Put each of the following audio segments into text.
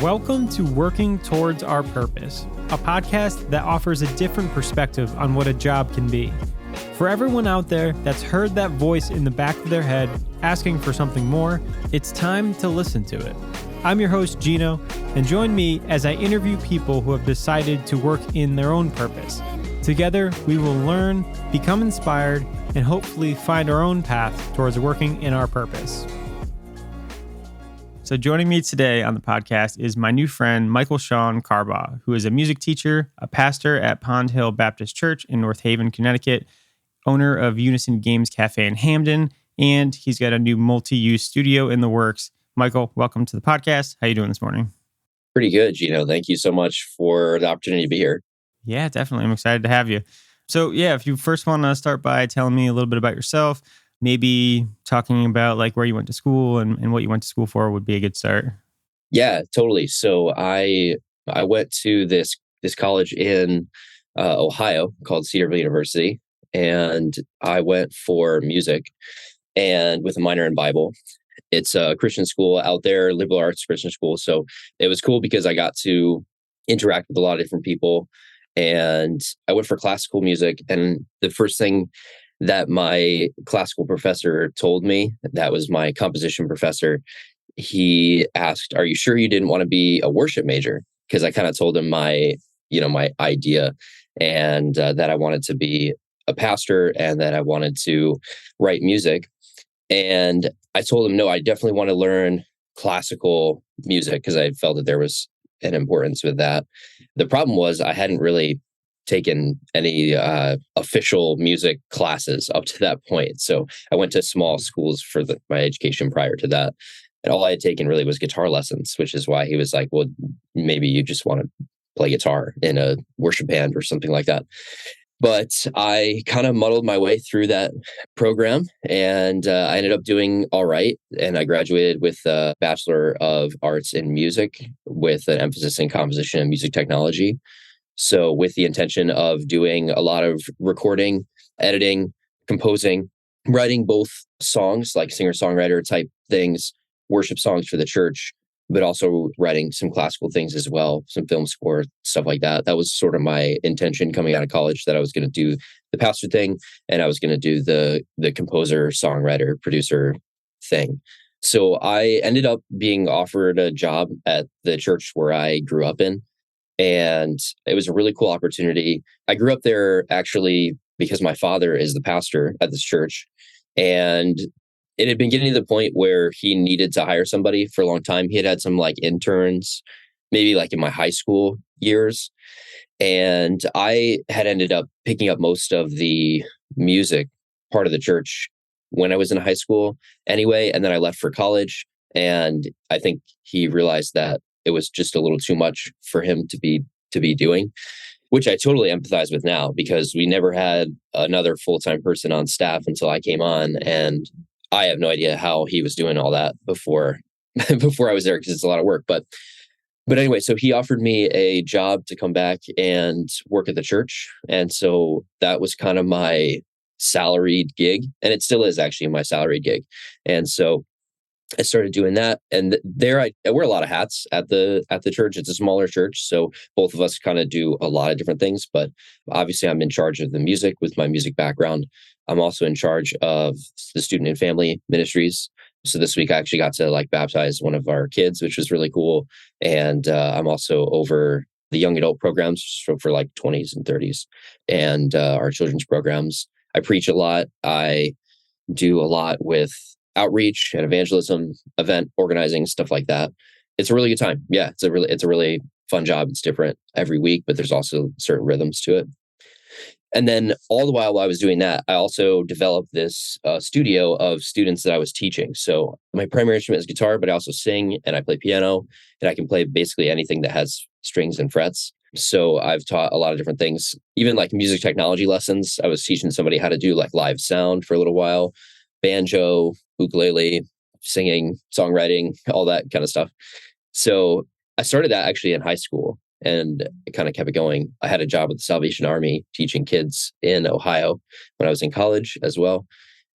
Welcome to Working Towards Our Purpose, a podcast that offers a different perspective on what a job can be. For everyone out there that's heard that voice in the back of their head asking for something more, it's time to listen to it. I'm your host, Gino, and join me as I interview people who have decided to work in their own purpose. Together, we will learn, become inspired, and hopefully find our own path towards working in our purpose. So joining me today on the podcast is my new friend, Michael Shawn Carbaugh, who is a music teacher, a pastor at Pond Hill Baptist Church in North Haven, Connecticut, owner of Unison Games Cafe in Hamden, and he's got a new Multiuse studio in the works. Michael, welcome to the podcast. How you doing this morning? Pretty good, Gino. Thank you so much for the opportunity to be here. Yeah, definitely. I'm excited to have you. So yeah, if you first want to start by telling me a little bit about yourself, maybe talking about like where you went to school and what you went to school for would be a good start. Yeah, totally. So I went to this college in Ohio called Cedarville University, and I went for music and with a minor in Bible. It's a Christian school out there, liberal arts Christian school. So it was cool because I got to interact with a lot of different people, and I went for classical music. And the first thing that my classical professor told me, that was my composition professor, he asked, "Are you sure you didn't want to be a worship major?" Because I kind of told him my idea, and that I wanted to be a pastor and that I wanted to write music. And I told him, no, I definitely want to learn classical music because I felt that there was an importance with that. The problem was I hadn't really taken any official music classes up to that point. So I went to small schools for my education prior to that. And all I had taken really was guitar lessons, which is why he was like, well, maybe you just want to play guitar in a worship band or something like that. But I kind of muddled my way through that program, and I ended up doing all right. And I graduated with a Bachelor of Arts in Music with an emphasis in composition and music technology. So with the intention of doing a lot of recording, editing, composing, writing both songs, like singer-songwriter type things, worship songs for the church, but also writing some classical things as well, some film score, stuff like that. That was sort of my intention coming out of college, that I was going to do the pastor thing and I was going to do the composer, songwriter, producer thing. So I ended up being offered a job at the church where I grew up in. And it was a really cool opportunity. I grew up there actually because my father is the pastor at this church. And it had been getting to the point where he needed to hire somebody for a long time. He had some like interns, maybe like in my high school years. And I had ended up picking up most of the music part of the church when I was in high school anyway. And then I left for college. And I think he realized that it was just a little too much for him to be doing, which I totally empathize with now, because we never had another full-time person on staff until I came on. And I have no idea how he was doing all that before I was there, because it's a lot of work. But anyway, so he offered me a job to come back and work at the church. And so that was kind of my salaried gig. And it still is actually my salaried gig. And so I started doing that. And there I wear a lot of hats at the church. It's a smaller church, so both of us kind of do a lot of different things. But obviously I'm in charge of the music with my music background. I'm also in charge of the student and family ministries. So this week I actually got to like baptize one of our kids, which was really cool. And I'm also over the young adult programs for like 20s and 30s and our children's programs. I preach a lot. I do a lot with outreach and evangelism, event organizing, stuff like that. It's a really good time. Yeah, it's a really fun job. It's different every week, but there's also certain rhythms to it. And then all the while I was doing that, I also developed this studio of students that I was teaching. So my primary instrument is guitar, but I also sing and I play piano, and I can play basically anything that has strings and frets. So I've taught a lot of different things, even like music technology lessons. I was teaching somebody how to do like live sound for a little while, banjo, ukulele, singing, songwriting, all that kind of stuff. So I started that actually in high school, and it kind of kept it going. I had a job with the Salvation Army teaching kids in Ohio when I was in college as well,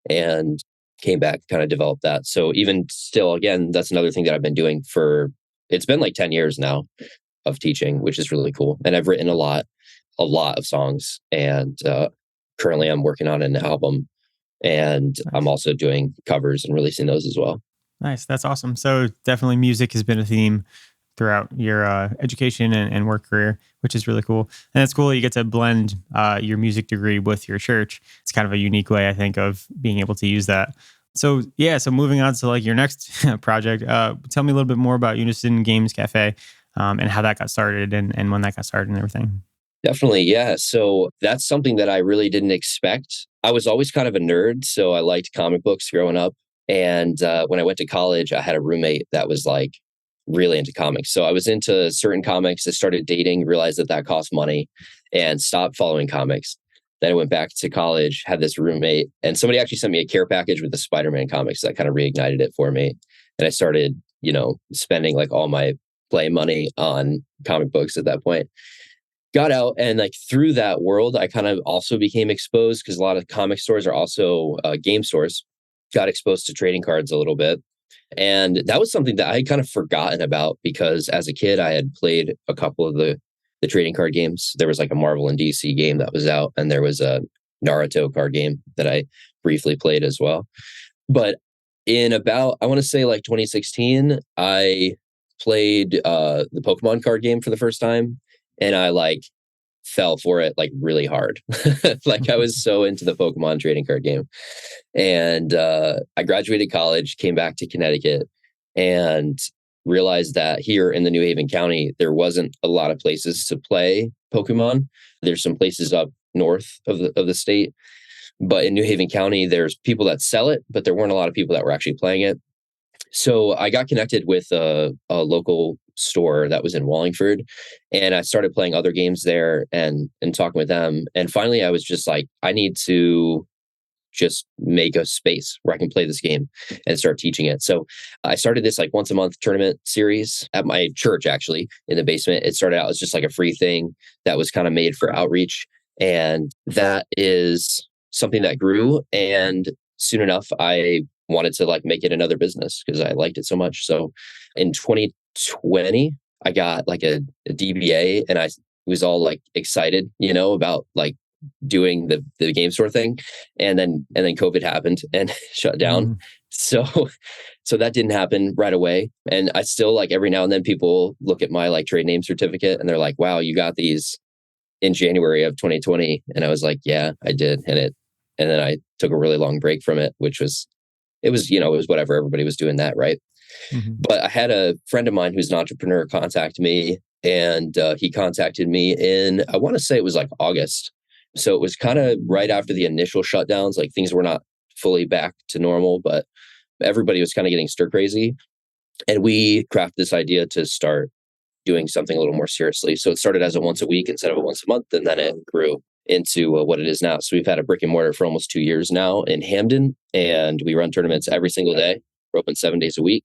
and came back, kind of developed that. So even still, again, that's another thing that I've been doing for it's been like 10 years now of teaching, which is really cool. And I've written a lot of songs. And currently I'm working on an album, and I'm also doing covers and releasing those as well. Nice. That's awesome. So definitely music has been a theme throughout your education and work career, which is really cool. And it's cool that you get to blend your music degree with your church. It's kind of a unique way, I think, of being able to use that. So yeah, so moving on to like your next project, tell me a little bit more about Unison Games Cafe and how that got started and when that got started and everything. Definitely. Yeah. So that's something that I really didn't expect. I was always kind of a nerd, so I liked comic books growing up. And when I went to college, I had a roommate that was like really into comics. So I was into certain comics. I started dating, realized that cost money, and stopped following comics. Then I went back to college, had this roommate, and somebody actually sent me a care package with the Spider-Man comics that kind of reignited it for me. And I started, spending like all my play money on comic books at that point. Got out, and like through that world, I kind of also became exposed because a lot of comic stores are also game stores. Got exposed to trading cards a little bit. And that was something that I had kind of forgotten about because as a kid, I had played a couple of the trading card games. There was like a Marvel and DC game that was out, and there was a Naruto card game that I briefly played as well. But in about, I want to say like 2016, I played the Pokemon card game for the first time. And I like fell for it like really hard. Like I was so into the Pokemon trading card game. And I graduated college, came back to Connecticut, and realized that here in the New Haven County, there wasn't a lot of places to play Pokemon. There's some places up north of the state. But in New Haven County, there's people that sell it, but there weren't a lot of people that were actually playing it. So I got connected with a local store that was in Wallingford, and I started playing other games there and talking with them. And finally, I was just like, I need to just make a space where I can play this game and start teaching it. So I started this like once a month tournament series at my church, actually in the basement. It started out as just like a free thing that was kind of made for outreach. And that is something that grew. And soon enough, I wanted to like make it another business because I liked it so much. So in 2020, I got like a DBA, and I was all like excited, about like doing the game store thing. And then COVID happened and shut down. So that didn't happen right away. And I still like every now and then people look at my like trade name certificate and they're like, wow, you got these in January of 2020. And I was like, yeah, I did. And then I took a really long break from it, it was whatever. Everybody was doing that, right? Mm-hmm. But I had a friend of mine who's an entrepreneur contact me, and he contacted me in, I want to say it was like August. So it was kind of right after the initial shutdowns, like things were not fully back to normal, but everybody was kind of getting stir crazy. And we crafted this idea to start doing something a little more seriously. So it started as a once a week instead of a once a month, and then it grew into what it is now. So we've had a brick and mortar for almost 2 years now in Hamden, and we run tournaments every single day. We're open 7 days a week,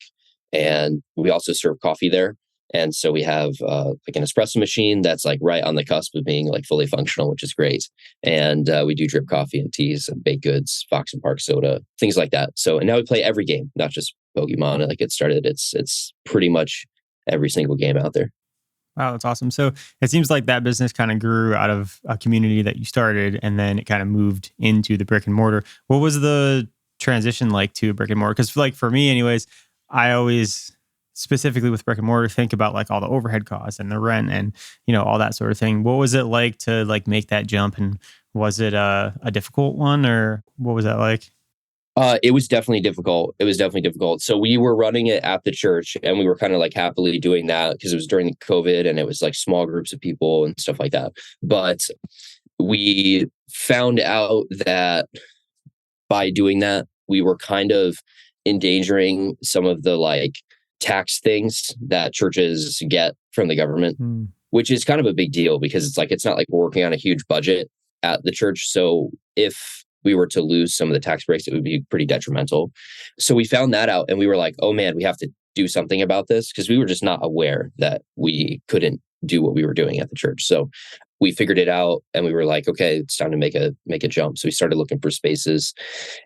and we also serve coffee there. And so we have like an espresso machine that's like right on the cusp of being like fully functional, which is great. And we do drip coffee and teas and baked goods, Fox and Park soda, things like that. So, and now we play every game, not just Pokemon. Like it's pretty much every single game out there. Wow, that's awesome. So it seems like that business kind of grew out of a community that you started, and then it kind of moved into the brick and mortar. What was the transition like to brick and mortar? Because like for me anyways, I always specifically with brick and mortar think about like all the overhead costs and the rent and, all that sort of thing. What was it like to like make that jump? And was it a difficult one, or what was that like? It was definitely difficult. So we were running it at the church, and we were kind of like happily doing that because it was during COVID and it was like small groups of people and stuff like that. But we found out that by doing that, we were kind of endangering some of the like tax things that churches get from the government, which is kind of a big deal because it's not like we're working on a huge budget at the church. So if we were to lose some of the tax breaks, it would be pretty detrimental. So we found that out, and we were like, oh man, we have to do something about this, because we were just not aware that we couldn't do what we were doing at the church. So we figured it out, and we were like, okay, it's time to make a jump. So we started looking for spaces,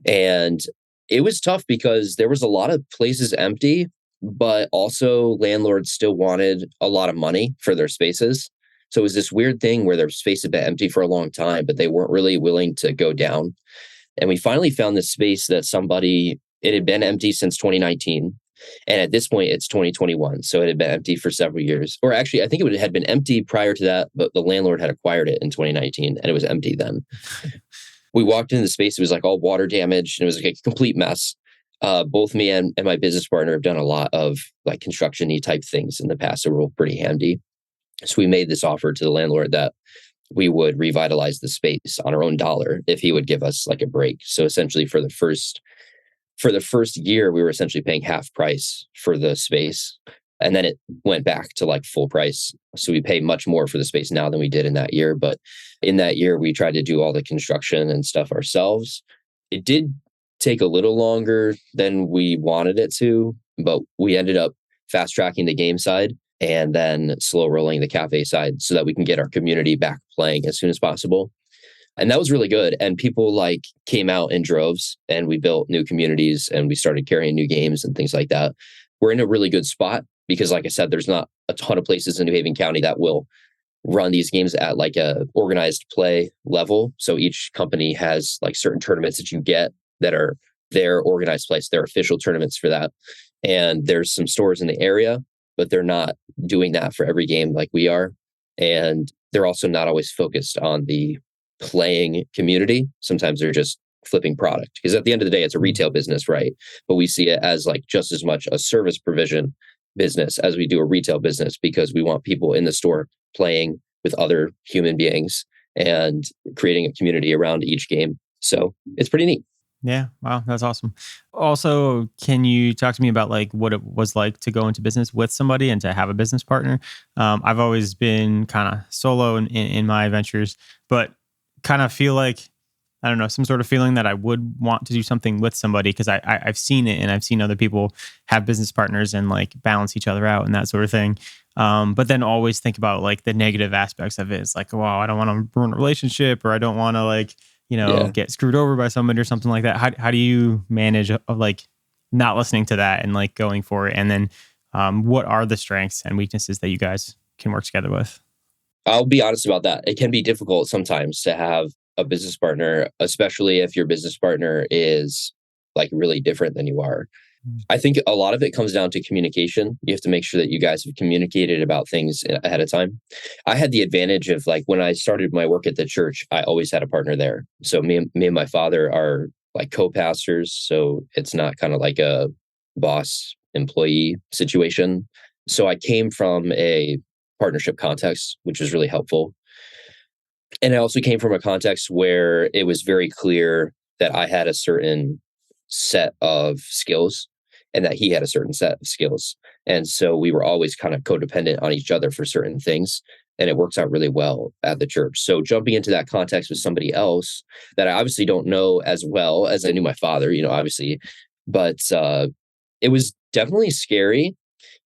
and it was tough because there was a lot of places empty, but also landlords still wanted a lot of money for their spaces. So it was this weird thing where their space had been empty for a long time, but they weren't really willing to go down. And we finally found this space that it had been empty since 2019. And at this point, it's 2021. So it had been empty for several years. Or actually, I think it had been empty prior to that, but the landlord had acquired it in 2019 and it was empty then. We walked into the space. It was like all water damaged and it was like a complete mess. Both me and my business partner have done a lot of like construction-y type things in the past. So we're pretty handy. So we made this offer to the landlord that we would revitalize the space on our own dollar if he would give us like a break. So essentially for the first year, we were essentially paying half price for the space. And then it went back to like full price. So we pay much more for the space now than we did in that year. But in that year, we tried to do all the construction and stuff ourselves. It did take a little longer than we wanted it to, but we ended up fast tracking the game side and then slow rolling the cafe side so that we can get our community back playing as soon as possible. And that was really good. And people like came out in droves and we built new communities and we started carrying new games and things like that. We're in a really good spot because like I said, there's not a ton of places in New Haven County that will run these games at like a organized play level. So each company has like certain tournaments that you get that are their organized place, their official tournaments for that. And there's some stores in the area, but they're not doing that for every game like we are. And they're also not always focused on the playing community. Sometimes they're just flipping product because at the end of the day, it's a retail business, right? But we see it as like just as much a service provision business as we do a retail business because we want people in the store playing with other human beings and creating a community around each game. So it's pretty neat. Yeah. Wow. That's awesome. Also, can you talk to me about like what it was like to go into business with somebody and to have a business partner? I've always been kind of solo in my ventures, but kind of feel like, I don't know, some sort of feeling that I would want to do something with somebody because I've seen it and I've seen other people have business partners and like balance each other out and that sort of thing. But then always think about like the negative aspects of it. It's like, wow, I don't want to ruin a relationship or I don't want to like, get screwed over by somebody or something like that. How do you manage like not listening to that and like going for it? And then what are the strengths and weaknesses that you guys can work together with? I'll be honest about that. It can be difficult sometimes to have a business partner, especially if your business partner is like really different than you are. I think a lot of it comes down to communication. You have to make sure that you guys have communicated about things ahead of time. I had the advantage of like when I started my work at the church, I always had a partner there. So me and my father are like co-pastors. So it's not kind of like a boss employee situation. So I came from a partnership context, which was really helpful. And I also came from a context where it was very clear that I had a certain set of skills and that he had a certain set of skills. And so we were always kind of codependent on each other for certain things. And it works out really well at the church. So jumping into that context with somebody else that I obviously don't know as well as I knew my father, obviously, but it was definitely scary.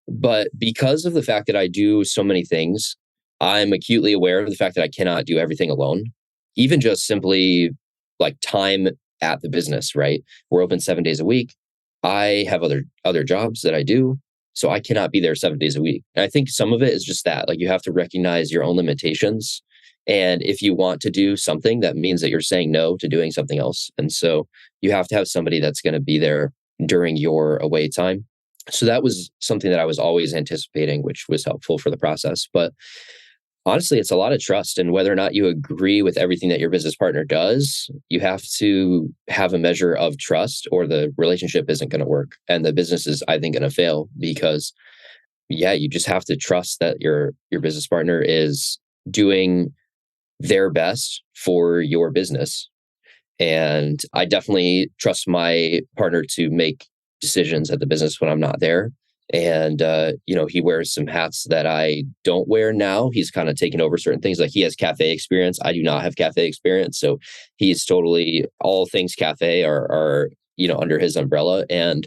But because of the fact that I do so many things, I'm acutely aware of the fact that I cannot do everything alone, even just simply like time at the business, right? We're open 7 days a week. I have other jobs that I do, so I cannot be there 7 days a week. And I think some of it is just that, like you have to recognize your own limitations. And if you want to do something, that means that you're saying no to doing something else. And so you have to have somebody that's going to be there during your away time. So that was something that I was always anticipating, which was helpful for the process. But honestly, it's a lot of trust. And whether or not you agree with everything that your business partner does, you have to have a measure of trust or the relationship isn't going to work. And the business is, I think, going to fail because, you just have to trust that your business partner is doing their best for your business. And I definitely trust my partner to make decisions at the business when I'm not there. And, he wears some hats that I don't wear now. He's kind of taken over certain things. Like he has cafe experience. I do not have cafe experience. So he's totally all things cafe are under his umbrella. And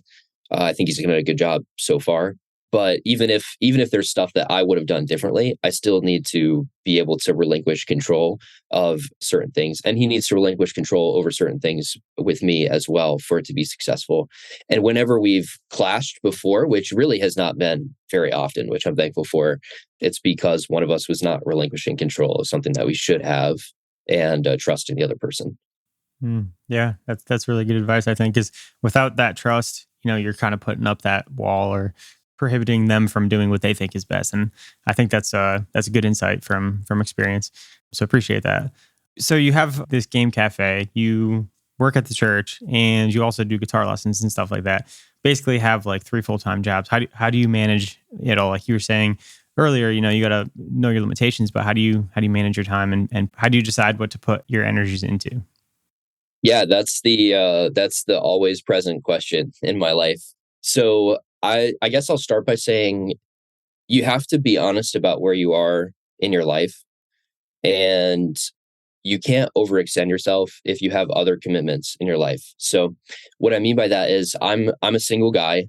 I think he's done a good job so far. But even if there's stuff that I would have done differently, I still need to be able to relinquish control of certain things. And he needs to relinquish control over certain things with me as well for it to be successful. And whenever we've clashed before, which really has not been very often, which I'm thankful for, it's because one of us was not relinquishing control of something that we should have and trusting the other person. Yeah, that's really good advice, I think, because without that trust, you're kind of putting up that wall or prohibiting them from doing what they think is best. And I think that's a good insight from experience. So appreciate that. So you have this game cafe, you work at the church, and you also do guitar lessons and stuff like that. Basically have like 3 full-time jobs. How do you manage it all? Like you were saying earlier, you got to know your limitations, but how do you manage your time and how do you decide what to put your energies into? Yeah, that's the always present question in my life. So I guess I'll start by saying you have to be honest about where you are in your life, and you can't overextend yourself if you have other commitments in your life. So what I mean by that is I'm a single guy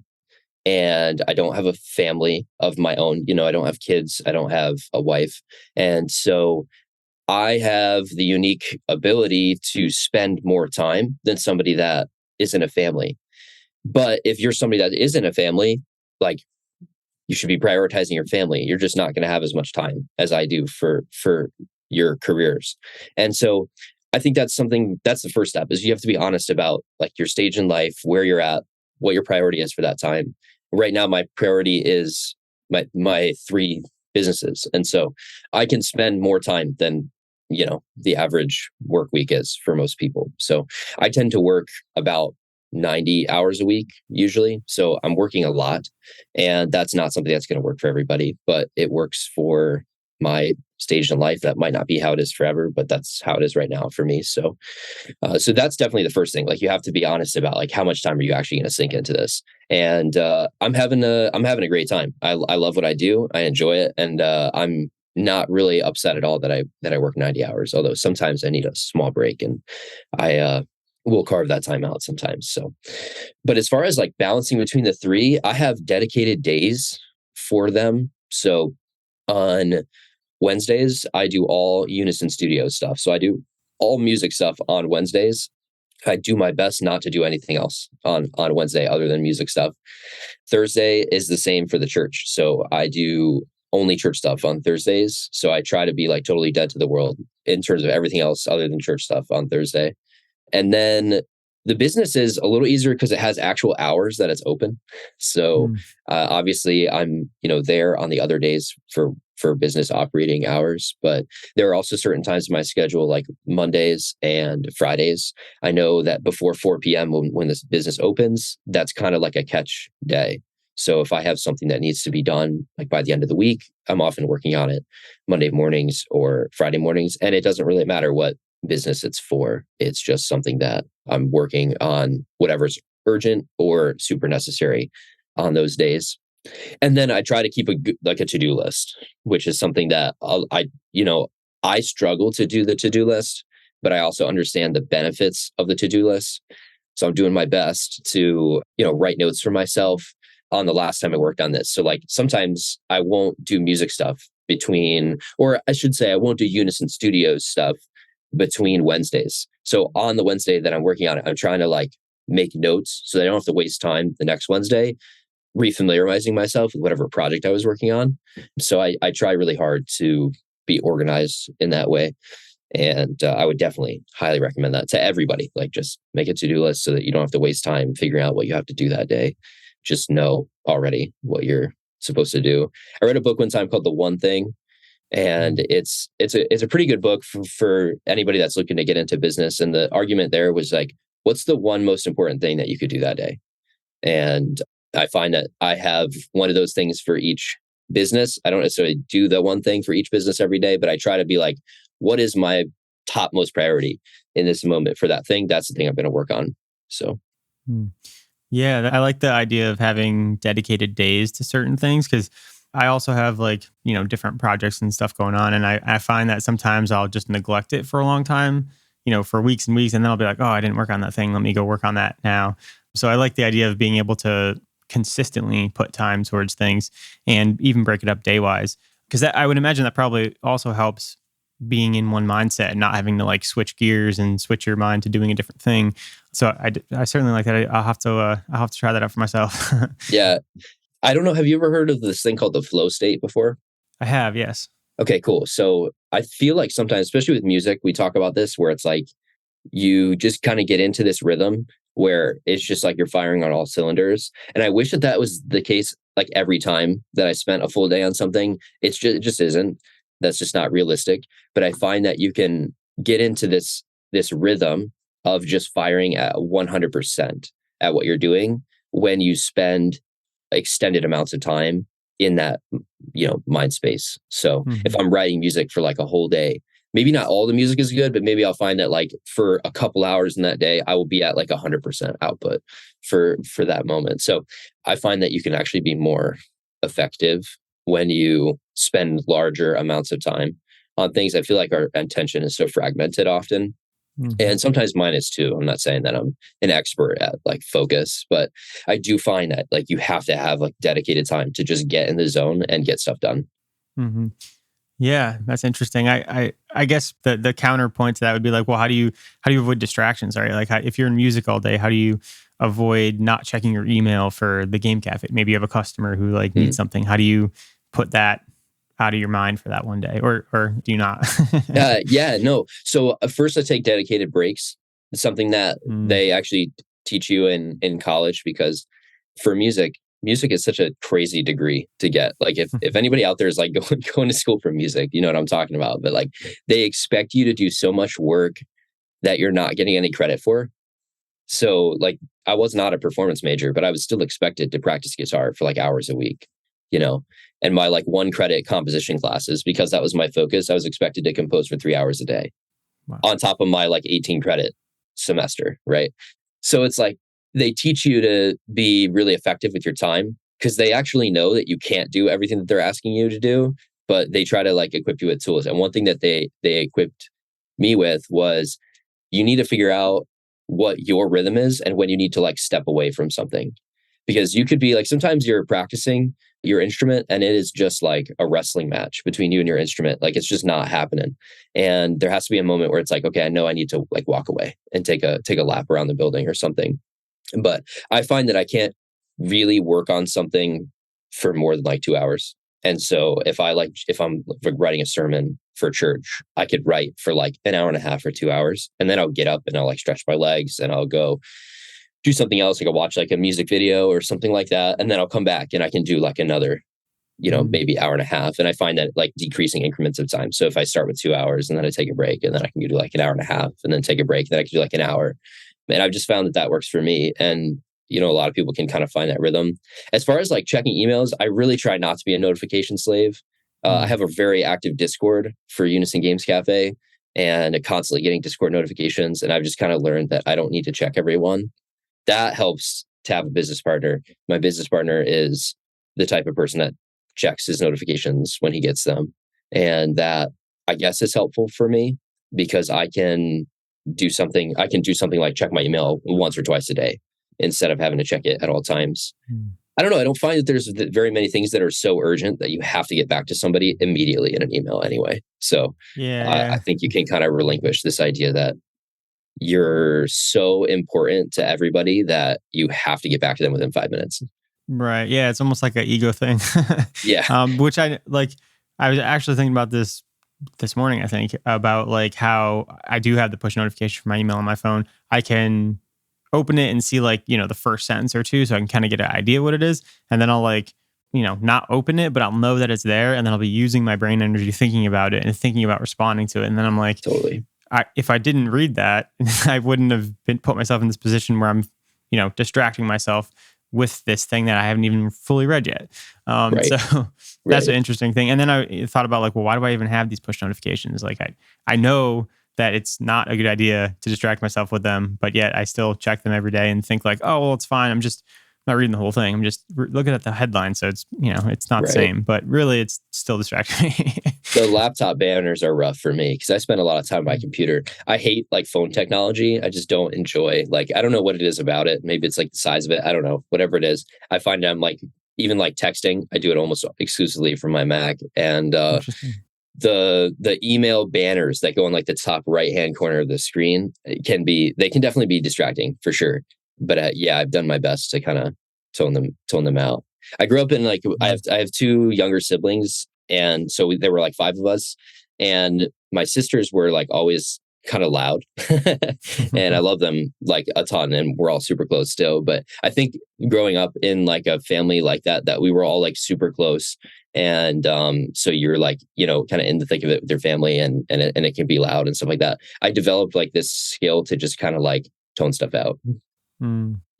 and I don't have a family of my own. I don't have kids, I don't have a wife. And so I have the unique ability to spend more time than somebody that isn't a family. But if you're somebody that isn't a family, like, you should be prioritizing your family. You're just not going to have as much time as I do for your careers. And so I think that's the first step is you have to be honest about like your stage in life, where you're at, what your priority is for that time. Right now, my priority is my 3 businesses. And so I can spend more time than the average work week is for most people. So I tend to work about 90 hours a week usually. So I'm working a lot, and that's not something that's going to work for everybody, but it works for my stage in life. That might not be how it is forever, but that's how it is right now for me. So that's definitely the first thing. Like, you have to be honest about like how much time are you actually going to sink into this. And I'm having a great time. I love what I do. I enjoy it, and I'm not really upset at all that I work 90 hours. Although sometimes I need a small break, and I will carve that time out sometimes. So, but as far as like balancing between the 3, I have dedicated days for them. So on Wednesdays, I do all Unison Studio stuff. So I do all music stuff on Wednesdays. I do my best not to do anything else on Wednesday other than music stuff. Thursday is the same for the church. So I do only church stuff on Thursdays. So I try to be like totally dead to the world in terms of everything else other than church stuff on Thursday. And then the business is a little easier because it has actual hours that it's open. So obviously I'm, there on the other days for business operating hours, but there are also certain times in my schedule, like Mondays and Fridays. I know that before 4 p.m. when this business opens, that's kind of like a catch day. So if I have something that needs to be done, like by the end of the week, I'm often working on it Monday mornings or Friday mornings. And it doesn't really matter what business it's for. It's just something that I'm working on, whatever's urgent or super necessary on those days. And then I try to keep a to-do list, which is something that I struggle to do the to-do list, but I also understand the benefits of the to-do list. So I'm doing my best to, write notes for myself on the last time I worked on this. So like sometimes I won't do music stuff or I should say I won't do Unison Studios stuff between Wednesdays. So on the Wednesday that I'm working on it, I'm trying to like make notes so that I don't have to waste time the next Wednesday refamiliarizing myself with whatever project I was working on. So I try really hard to be organized in that way. And I would definitely highly recommend that to everybody. Like, just make a to-do list so that you don't have to waste time figuring out what you have to do that day. Just know already what you're supposed to do. I read a book one time called The One Thing, and it's a pretty good book for anybody that's looking to get into business. And the argument there was like, what's the one most important thing that you could do that day? And I find that I have one of those things for each business. I don't necessarily do the one thing for each business every day, but I try to be like, what is my top most priority in this moment for that thing? That's the thing I'm going to work on. So. Yeah, I like the idea of having dedicated days to certain things, because I also have different projects and stuff going on. And I find that sometimes I'll just neglect it for a long time, for weeks and weeks. And then I'll be like, oh, I didn't work on that thing. Let me go work on that now. So I like the idea of being able to consistently put time towards things and even break it up day wise. Because I would imagine that probably also helps being in one mindset and not having to like switch gears and switch your mind to doing a different thing. So I certainly like that. I'll have to try that out for myself. Yeah. I don't know. Have you ever heard of this thing called the flow state before? I have, yes. Okay, cool. So I feel like sometimes, especially with music, we talk about this where it's like you just kind of get into this rhythm where it's just like you're firing on all cylinders. And I wish that that was the case like every time that I spent a full day on something. It just isn't. That's just not realistic. But I find that you can get into this rhythm of just firing at 100% at what you're doing when you spend extended amounts of time in that, mind space. So if I'm writing music for like a whole day, maybe not all the music is good, but maybe I'll find that like for a couple hours in that day, I will be at like 100% output for that moment. So I find that you can actually be more effective when you spend larger amounts of time on things. I feel like our attention is so fragmented often. And sometimes mine is too. I'm not saying that I'm an expert at like focus, but I do find that like you have to have like dedicated time to just get in the zone and get stuff done. Yeah, that's interesting. I guess the counterpoint to that would be like, well, how do you avoid distractions? Right? Like if you're in music all day, how do you avoid not checking your email for the game cafe? Maybe you have a customer who like needs something. How do you put that out of your mind for that one day, or do you not? No. So first I take dedicated breaks. It's something that they actually teach you in college, because for music is such a crazy degree to get. Like if anybody out there is like going to school for music, you know what I'm talking about. But like they expect you to do so much work that you're not getting any credit for. So like I was not a performance major, but I was still expected to practice guitar for like hours a week, and my like 1 credit composition classes, because that was my focus. I was expected to compose for 3 hours a day. Wow. On top of my like 18 credit semester. Right. So it's like they teach you to be really effective with your time, because they actually know that you can't do everything that they're asking you to do, but they try to like equip you with tools. And one thing that they equipped me with was you need to figure out what your rhythm is and when you need to like step away from something. Because you could be like, sometimes you're practicing your instrument and it is just like a wrestling match between you and your instrument. Like it's just not happening. And there has to be a moment where it's like, okay, I know I need to like walk away and take a lap around the building or something. But I find that I can't really work on something for more than like 2 hours. And so if I'm writing a sermon for church, I could write for like an hour and a half or 2 hours. And then I'll get up and I'll like stretch my legs and I'll go do something else. Like I'll watch like a music video or something like that. And then I'll come back and I can do like another, maybe hour and a half. And I find that like decreasing increments of time. So if I start with 2 hours and then I take a break and then I can do like an hour and a half and then take a break, then I can do like an hour. And I've just found that works for me. And, a lot of people can kind of find that rhythm. As far as like checking emails, I really try not to be a notification slave. I have a very active Discord for Unison Games Cafe and constantly getting Discord notifications. And I've just kind of learned that I don't need to check every one. That helps to have a business partner. My business partner is the type of person that checks his notifications when he gets them. And that, I guess, is helpful for me, because I can do something like check my email once or twice a day instead of having to check it at all times. I don't know. I don't find that there's very many things that are so urgent that you have to get back to somebody immediately in an email anyway. So I think you can kind of relinquish this idea that you're so important to everybody that you have to get back to them within 5 minutes. Right. Yeah. It's almost like an ego thing. Yeah. Which I was actually thinking about this morning, I think, about like how I do have the push notification for my email on my phone. I can open it and see like, the first sentence or two, so I can kind of get an idea what it is. And then I'll like, not open it, but I'll know that it's there. And then I'll be using my brain energy thinking about it and thinking about responding to it. And then I'm like, totally. If I didn't read that, I wouldn't have put myself in this position where I'm, distracting myself with this thing that I haven't even fully read yet. Right. So that's an interesting thing. And then I thought about like, well, why do I even have these push notifications? Like I know that it's not a good idea to distract myself with them, but yet I still check them every day and think like, oh, well, it's fine. I'm not reading the whole thing. I'm just looking at the headline. So it's, it's not the same, but really it's still distracting me. The laptop banners are rough for me because I spend a lot of time on my computer. I hate like phone technology. I just don't enjoy, like, I don't know what it is about it. Maybe it's like the size of it. I don't know, whatever it is. I find I'm like, even like texting, I do it almost exclusively from my Mac. And Interesting. the email banners that go on like the top right hand corner of the screen they can definitely be distracting for sure. But yeah, I've done my best to kind of tone them out. I grew up in like I have two younger siblings, and so there were like five of us, and my sisters were like always kind of loud, and I love them like a ton, and we're all super close still. But I think growing up in like a family like that we were all like super close, and so you're like, you know, kind of in the thick of it with your family, and it can be loud and stuff like that. I developed like this skill to just kind of like tone stuff out.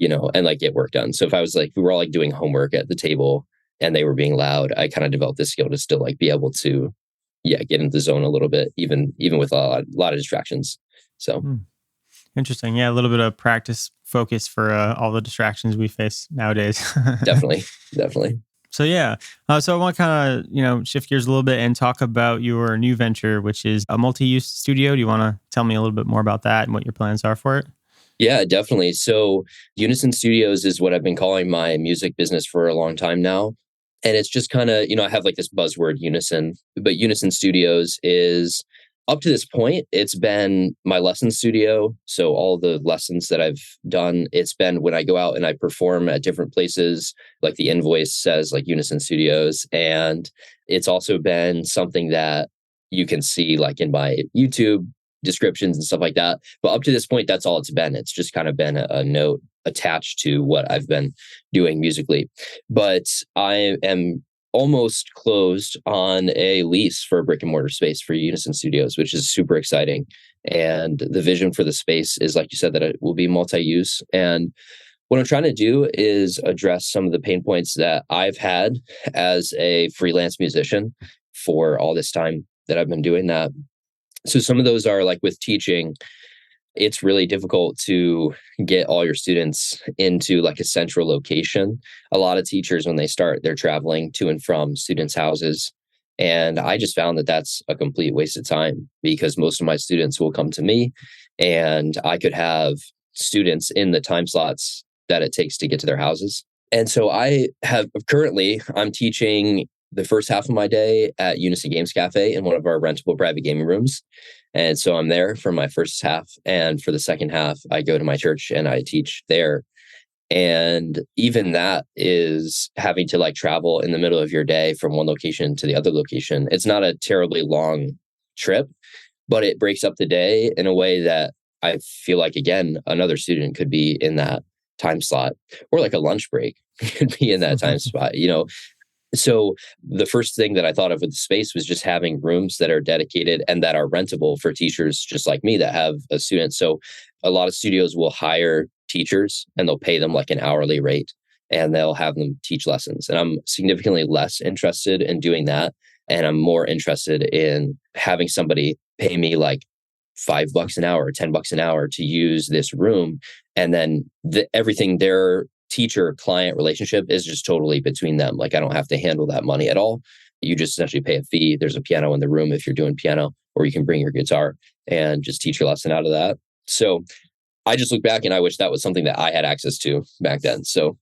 You know, and like get work done. So if I was like, we were all like doing homework at the table and they were being loud, I kind of developed this skill to still like be able to, yeah, get into the zone a little bit, even with a lot of distractions. So interesting. Yeah, a little bit of practice focus for all the distractions we face nowadays. Definitely. So yeah, so I want to kind of, shift gears a little bit and talk about your new venture, which is a multi-use studio. Do you want to tell me a little bit more about that and what your plans are for it? Yeah, definitely. So Unison Studios is what I've been calling my music business for a long time now. And it's just kind of, I have like this buzzword Unison, but Unison Studios is, up to this point, it's been my lesson studio. So all the lessons that I've done, it's been when I go out and I perform at different places, like the invoice says like Unison Studios. And it's also been something that you can see like in my YouTube descriptions and stuff like that. But up to this point, that's all it's been. It's just kind of been a note attached to what I've been doing musically. But I am almost closed on a lease for a brick and mortar space for Unison Studios, which is super exciting. And the vision for the space is, like you said, that it will be multi-use. And what I'm trying to do is address some of the pain points that I've had as a freelance musician for all this time that I've been doing that. So some of those are like with teaching, it's really difficult to get all your students into like a central location. A lot of teachers, when they start, they're traveling to and from students' houses. And I just found that that's a complete waste of time because most of my students will come to me and I could have students in the time slots that it takes to get to their houses. And so I'm teaching the first half of my day at Unison Games Cafe in one of our rentable private gaming rooms. And so I'm there for my first half. And for the second half, I go to my church and I teach there. And even that is having to like travel in the middle of your day from one location to the other location. It's not a terribly long trip, but it breaks up the day in a way that I feel like, again, another student could be in that time slot, or like a lunch break could be in that time spot, So the first thing that I thought of with the space was just having rooms that are dedicated and that are rentable for teachers just like me that have a student. So a lot of studios will hire teachers and they'll pay them like an hourly rate and they'll have them teach lessons. And I'm significantly less interested in doing that. And I'm more interested in having somebody pay me like $5 an hour, $10 an hour to use this room. And then everything their teacher client relationship is just totally between them. Like I don't have to handle that money at all. You just essentially pay a fee. There's a piano in the room if you're doing piano, or you can bring your guitar and just teach your lesson out of that. So I just look back and I wish that was something that I had access to back then. So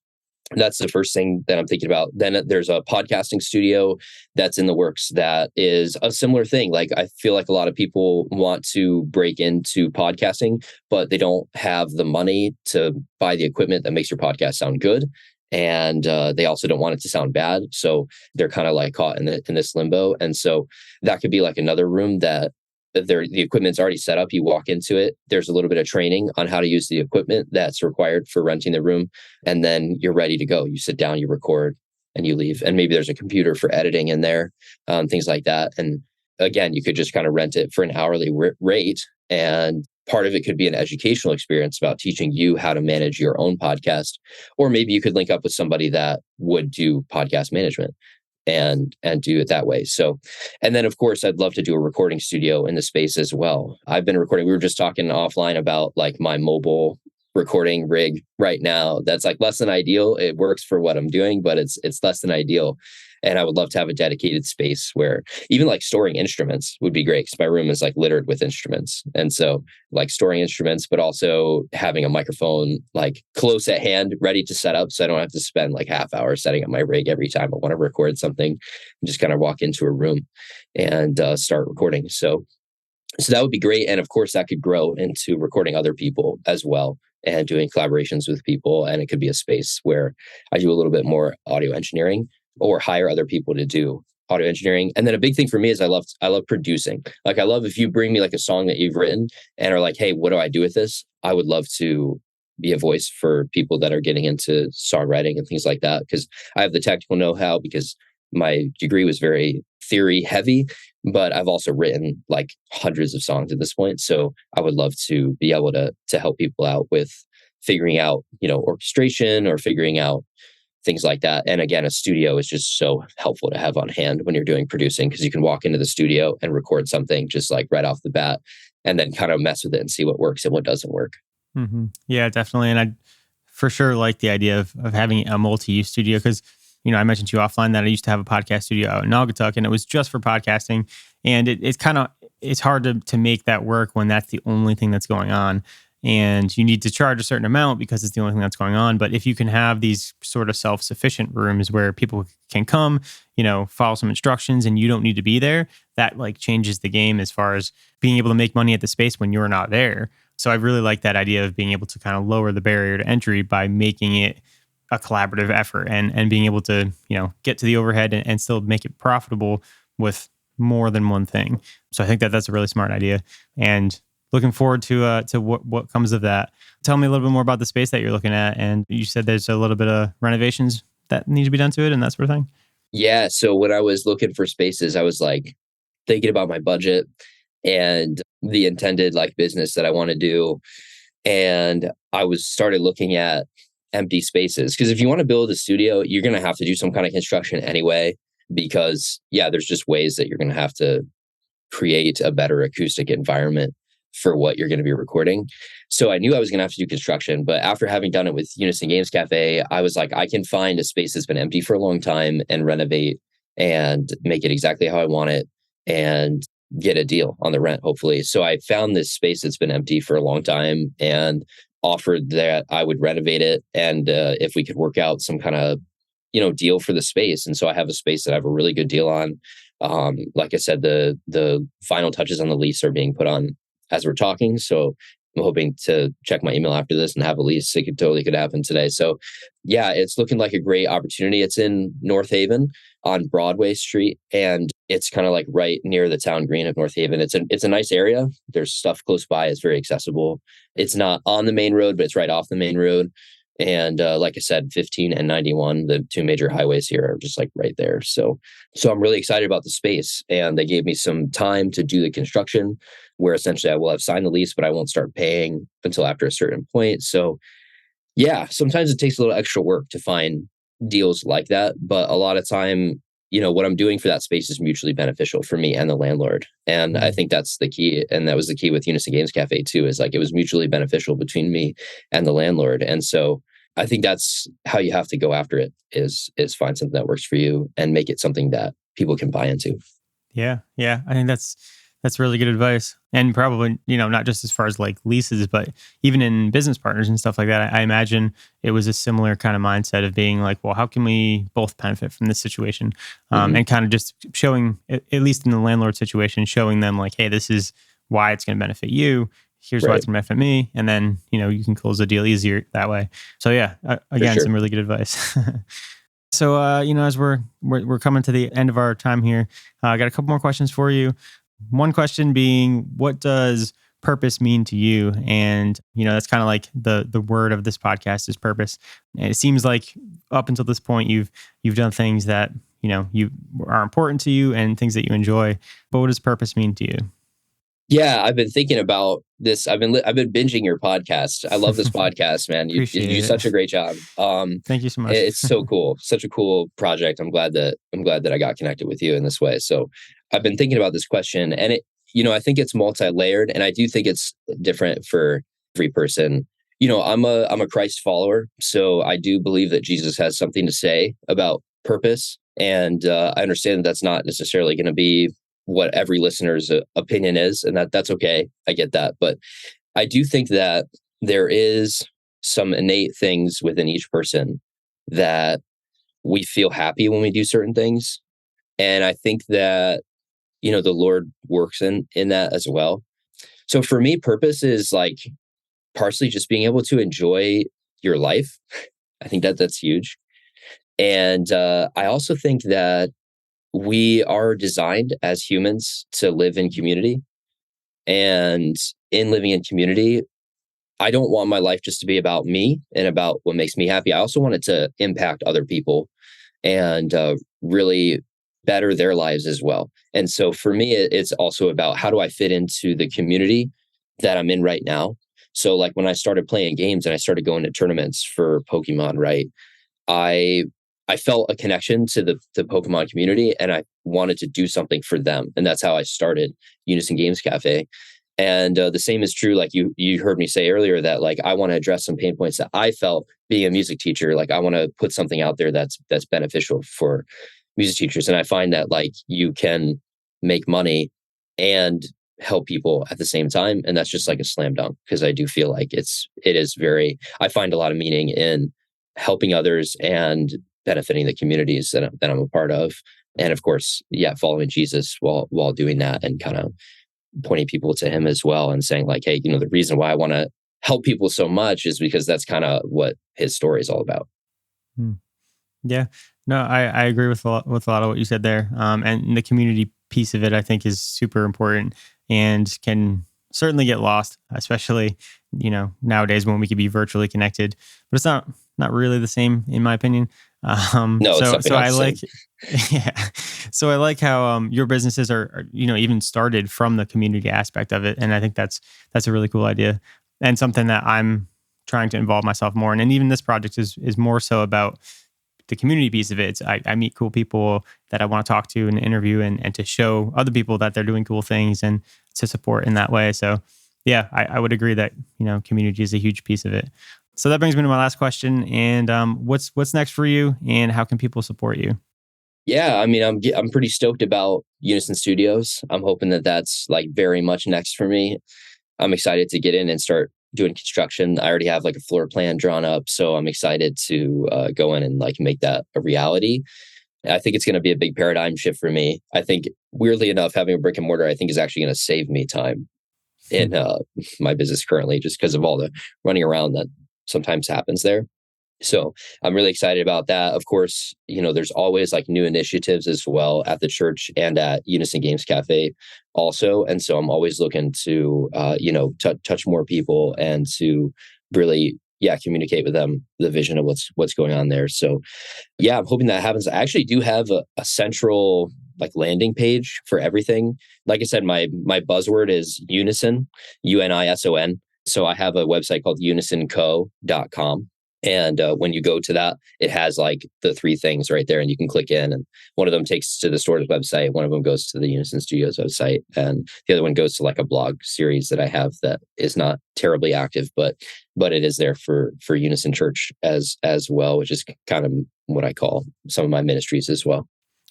that's the first thing that I'm thinking about. Then there's a podcasting studio that's in the works that is a similar thing. Like I feel like a lot of people want to break into podcasting, but they don't have the money to buy the equipment that makes your podcast sound good. And they also don't want it to sound bad. So they're kind of like caught in this limbo. And so that could be like another room that the equipment's already set up. You walk into it. There's a little bit of training on how to use the equipment that's required for renting the room. And then you're ready to go. You sit down, you record, and you leave. And maybe there's a computer for editing in there, things like that. And again, you could just kind of rent it for an hourly rate. And part of it could be an educational experience about teaching you how to manage your own podcast. Or maybe you could link up with somebody that would do podcast management and do it that way. So, and then of course, I'd love to do a recording studio in the space as well. I've been recording. We were just talking offline about like my mobile recording rig right now that's like less than ideal. It works for what I'm doing, but it's less than ideal. And I would love to have a dedicated space where even like storing instruments would be great, because my room is like littered with instruments. And so like storing instruments, but also having a microphone like close at hand, ready to set up. So I don't have to spend like half hour setting up my rig every time I want to record something. Just kind of walk into a room and start recording. So that would be great. And of course, that could grow into recording other people as well and doing collaborations with people. And it could be a space where I do a little bit more audio engineering or hire other people to do audio engineering. And then a big thing for me is I love producing. Like I love if you bring me like a song that you've written and are like, hey, what do I do with this? I would love to be a voice for people that are getting into songwriting and things like that, because I have the technical know-how, because my degree was very theory heavy, but I've also written like hundreds of songs at this point. So I would love to be able to help people out with figuring out, orchestration or figuring out things like that. And again, a studio is just so helpful to have on hand when you're doing producing, because you can walk into the studio and record something just like right off the bat and then kind of mess with it and see what works and what doesn't work. Mm-hmm. Yeah, definitely. And I for sure like the idea of having a multi-use studio, because I mentioned to you offline that I used to have a podcast studio out in Naugatuck, and it was just for podcasting. And it's hard to make that work when that's the only thing that's going on. And you need to charge a certain amount because it's the only thing that's going on. But if you can have these sort of self-sufficient rooms where people can come, follow some instructions, and you don't need to be there, that like changes the game as far as being able to make money at the space when you're not there. So I really like that idea of being able to kind of lower the barrier to entry by making it a collaborative effort and being able to, get to the overhead and still make it profitable with more than one thing. So I think that's a really smart idea, and looking forward to what comes of that. Tell me a little bit more about the space that you're looking at. And you said there's a little bit of renovations that need to be done to it and that sort of thing. Yeah. So when I was looking for spaces, I was like thinking about my budget and the intended like business that I want to do. And I started looking at empty spaces, because if you want to build a studio, you're going to have to do some kind of construction anyway, because there's just ways that you're going to have to create a better acoustic environment for what you're going to be recording. So I knew I was going to have to do construction, but after having done it with Unison Games Cafe, I was like, I can find a space that's been empty for a long time and renovate and make it exactly how I want it and get a deal on the rent, hopefully. So I found this space that's been empty for a long time and offered that I would renovate it, and if we could work out some kind of deal for the space. And so I have a space that I have a really good deal on. Like I said, the final touches on the lease are being put on as we're talking. So I'm hoping to check my email after this and have a lease. It totally could happen today. So it's looking like a great opportunity. It's in North Haven on Broadway Street, and it's kind of like right near the town green of North Haven. It's a nice area. There's stuff close by. It's very accessible. It's not on the main road, but it's right off the main road. And like I said, 15 and 91, the two major highways here are just like right there. So I'm really excited about the space. And they gave me some time to do the construction, where essentially I will have signed the lease, but I won't start paying until after a certain point. So sometimes it takes a little extra work to find deals like that. But a lot of time, what I'm doing for that space is mutually beneficial for me and the landlord. And I think that's the key. And that was the key with Unison Games Cafe too, is like it was mutually beneficial between me and the landlord. And so I think that's how you have to go after it, is find something that works for you and make it something that people can buy into. Yeah. I think that's really good advice. And probably, not just as far as like leases, but even in business partners and stuff like that. I imagine it was a similar kind of mindset of being like, well, how can we both benefit from this situation? And kind of just showing, at least in the landlord situation, showing them like, hey, this is why it's going to benefit you. Here's why it's going to benefit me. And then, you can close the deal easier that way. So again, some really good advice. So, as we're coming to the end of our time here, I got a couple more questions for you. One question being, what does purpose mean to you? And, that's kind of like the word of this podcast is purpose. And it seems like up until this point, you've done things that, you are important to you and things that you enjoy. But what does purpose mean to you? Yeah, I've been thinking about this. I've been binging your podcast. I love this podcast, man. You do such a great job. Thank you so much. It's so cool. Such a cool project. I'm glad that I got connected with you in this way. So I've been thinking about this question, and I think it's multi-layered, and I do think it's different for every person. I'm a Christ follower, so I do believe that Jesus has something to say about purpose, and I understand that that's not necessarily going to be what every listener's opinion is, and that's okay. I get that, but I do think that there is some innate things within each person that we feel happy when we do certain things, and I think that the Lord works in that as well. So for me, purpose is like partially just being able to enjoy your life. I think that that's huge. And I also think that we are designed as humans to live in community. And in living in community, I don't want my life just to be about me and about what makes me happy. I also want it to impact other people and really better their lives as well. And so for me, it's also about how do I fit into the community that I'm in right now. So like when I started playing games and I started going to tournaments for Pokemon, right? I I felt a connection to the Pokemon community and I wanted to do something for them. And that's how I started Unison Games Cafe. And the same is true. Like you heard me say earlier that like I want to address some pain points that I felt being a music teacher. Like I want to put something out there that's beneficial for music teachers. And I find that like you can make money and help people at the same time. And that's just like a slam dunk because I do feel like it is very, I find a lot of meaning in helping others and benefiting the communities that I'm a part of. And of course, yeah, following Jesus while doing that and kind of pointing people to him as well and saying like, hey, the reason why I want to help people so much is because that's kind of what his story is all about. Hmm. Yeah, no, I agree with with a lot of what you said there. And the community piece of it, I think, is super important and can certainly get lost, especially nowadays when we could be virtually connected. But it's not really the same, in my opinion. No, it's definitely So not I the same. like, yeah. So I like how your businesses are even started from the community aspect of it, and I think that's a really cool idea and something that I'm trying to involve myself more in. And even this project is more so about the community piece of it. I meet cool people that I want to talk to and interview and to show other people that they're doing cool things and to support in that way. So yeah, I would agree that, community is a huge piece of it. So that brings me to my last question. And what's next for you and how can people support you? Yeah, I mean, I'm pretty stoked about Unison Studios. I'm hoping that that's like very much next for me. I'm excited to get in and start doing construction. I already have like a floor plan drawn up, so I'm excited to go in and like make that a reality. I think it's going to be a big paradigm shift for me. I think weirdly enough, having a brick and mortar, I think is actually going to save me time in my business currently, just because of all the running around that sometimes happens there. So I'm really excited about that. Of course, there's always like new initiatives as well at the church and at Unison Games Cafe also. And so I'm always looking to, touch more people and to really, yeah, communicate with them the vision of what's going on there. So yeah, I'm hoping that happens. I actually do have a central like landing page for everything. Like I said, my buzzword is Unison, Unison. So I have a website called unisonco.com. And when you go to that, it has like the three things right there, and you can click in. And one of them takes to the store's website. One of them goes to the Unison Studios website, and the other one goes to like a blog series that I have that is not terribly active, but it is there for Unison Church as well, which is kind of what I call some of my ministries as well.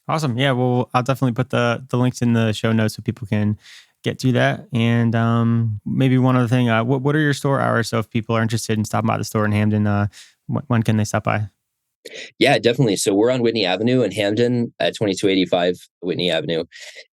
Awesome. Yeah. Well, I'll definitely put the links in the show notes so people can get to that. And maybe one other thing, what are your store hours? So if people are interested in stopping by the store in Hamden, when can they stop by? Yeah, definitely. So we're on Whitney Avenue in Hamden at 2285 Whitney Avenue.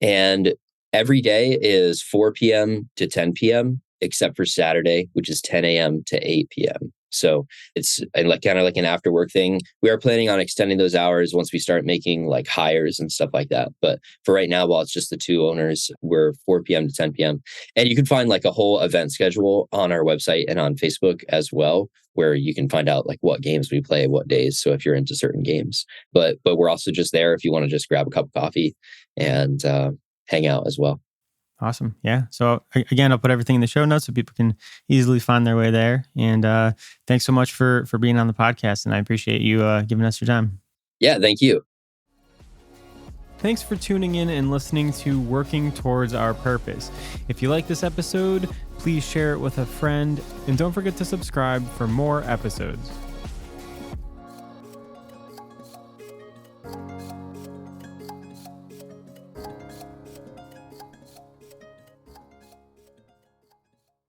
And every day is 4 p.m. to 10 p.m., except for Saturday, which is 10 a.m. to 8 p.m. So it's like kind of like an after work thing. We are planning on extending those hours once we start making like hires and stuff like that. But for right now, while it's just the two owners, we're 4 p.m. to 10 p.m. And you can find like a whole event schedule on our website and on Facebook as well, where you can find out like what games we play, what days. So if you're into certain games, but we're also just there if you want to just grab a cup of coffee and hang out as well. Awesome. Yeah. So again, I'll put everything in the show notes so people can easily find their way there. And thanks so much for being on the podcast. And I appreciate you giving us your time. Yeah, thank you. Thanks for tuning in and listening to Working Towards Our Purpose. If you like this episode, please share it with a friend, and don't forget to subscribe for more episodes.